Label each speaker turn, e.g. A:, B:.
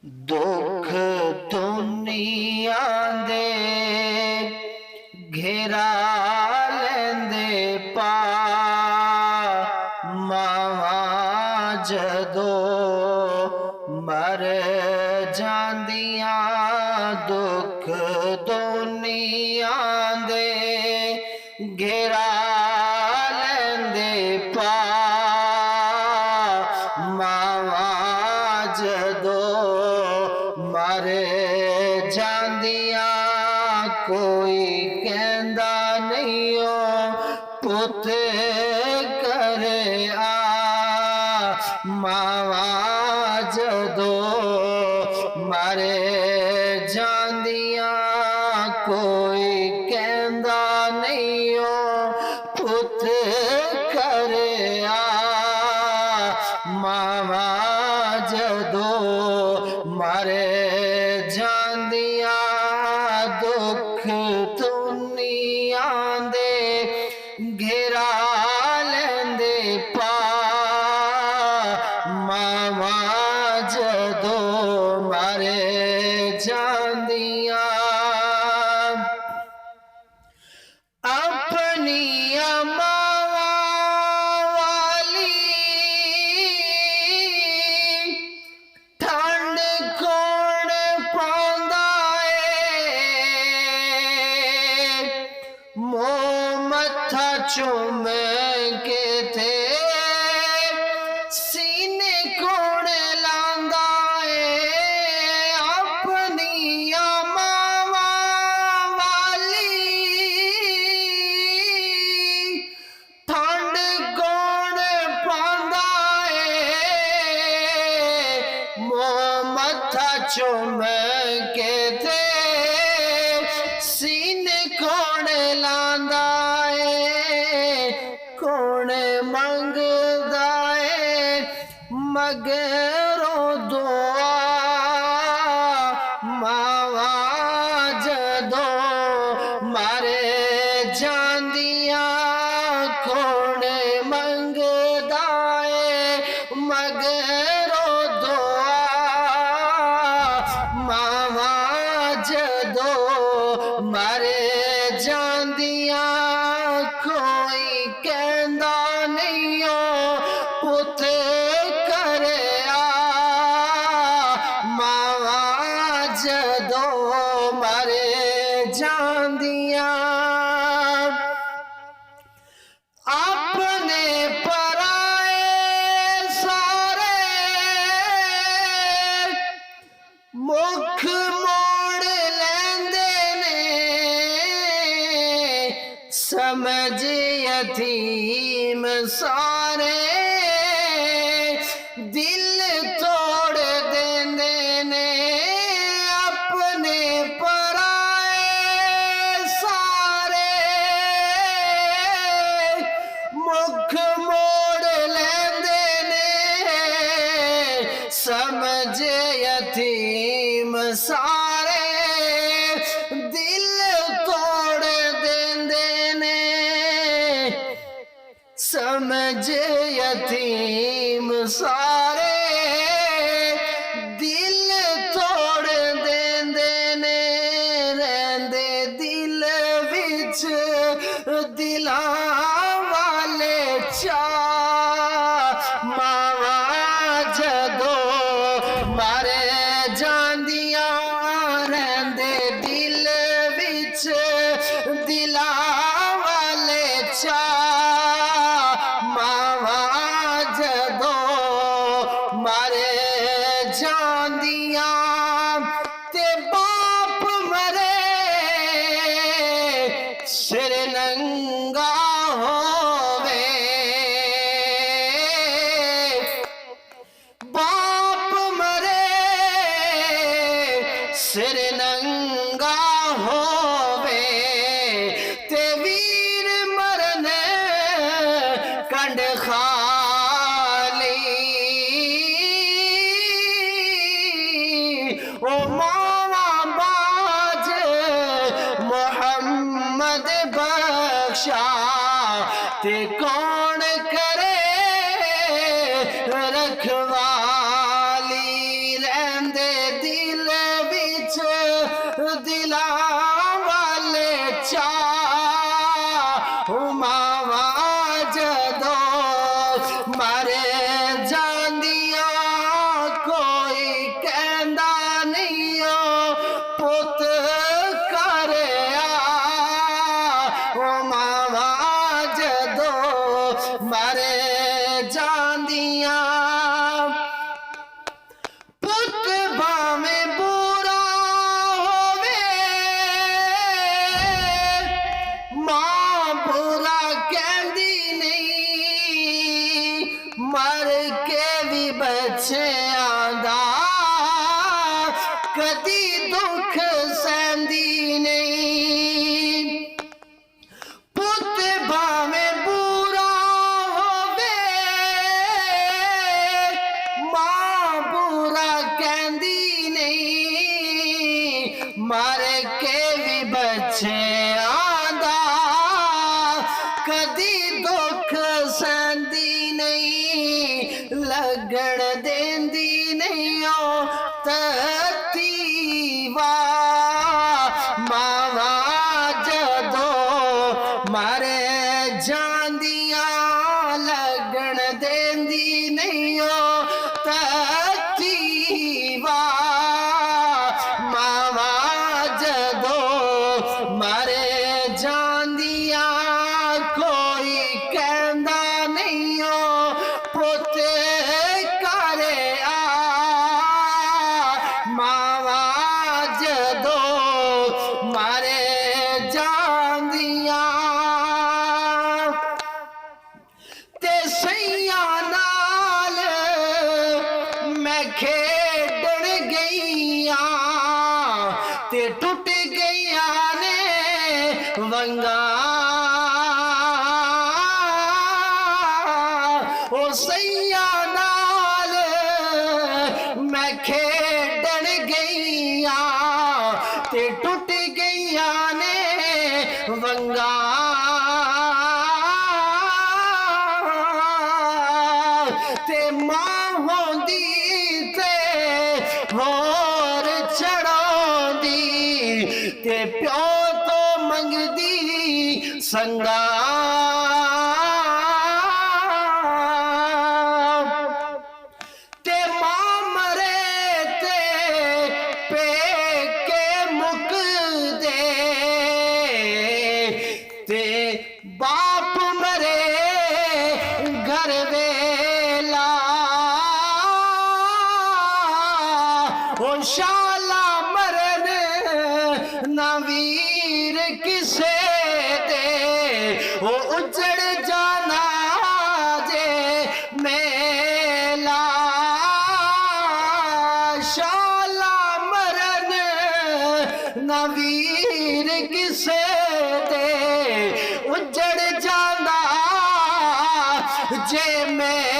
A: दुख दुनिया दे घेरा लेंदे पा मावा जदो मर जांदियां दुख दुनिया दे घेरा लेंदे पा मावा जदो मर जांदियां कोई कहंदा नहीं ओ पुत करे मावा जदो मर जांदियां कोई कहंदा नहीं ओ पुत करे मावा जदो मर जांदियां दुख दुनिया दे घेरा लेंदे पा मावा जदो मर जांदियां अपनी मावा वाली ठंड कौन पांदा मोह मथा चूम के थे सीने कौन लांदा अपनी मावा वाली ठंड कौन पांदा मोह मथा चूम के थे सीने कौन लांदा कौन मंगदा मगरों दुआ मावा जदो मारे जांदियां कौन मंगदा मगरों दुआ मावा जदो मरे जांदियां कोई कहंदा नहीं ओ पुत करे मावा जदो मरे जांदियां अपने पराए सारे मुख मोड़ लेंदे समझ यतीम सारे दिल तोड़ देंदे ने अपने पराए सारे मुख मोड़ लेंदे ने समझ यतीम सारे दिल तोड़ देंदे ने समझ यतीम सारे दिल तोड़ देंदे ने रहंदे दिल विच दिलां वाले चा मावा जदो मारे जांदियां रहंदे दिल विच दिलां वाले चा मावा जदो मारे जांदियां ते बाप मरे सिर नंगा होवे बाप मरे सिर नंगा होवे ते वीर मरने कंड खाली ओ मावा बाज मोहम्मद बख्शा ते कौन करे रखवाली रहंदे कदी दुख सहंदी नहीं। पुत भावें बुरा होवे मां बुरा कहंदी नहीं। मर के भी बच्चे आंदा कदी दुख सहंदी नहीं। लगन देंदी नहीं ओ तत्ती मावा जदों मर जांदियां लगन देंदी नहीं ओ तत्ती मावा जदों मर जांदियां कोई कहंदा नहीं ओ पुत करे आ। मावा जदों मर जांदियां ते सैया नाल मैं खेडण गईयां ते टुट गईयां ने वंगा। ओ सैया नाल मैं खेडण गईयां ते टुट गईयां ने वंगा। ते मां होंदी ते होर चढ़ांदी ते प्यो तो मंगदी संगा। ते मां मरे ते पेके मुकदे ते बाप मरे घर वेला। ओ शाला मरन ना वीर किसे दे ओ उजड़ जाना जे मेला। शाला मरन ना वीर किसे दे उजड़ जाना जे मेला।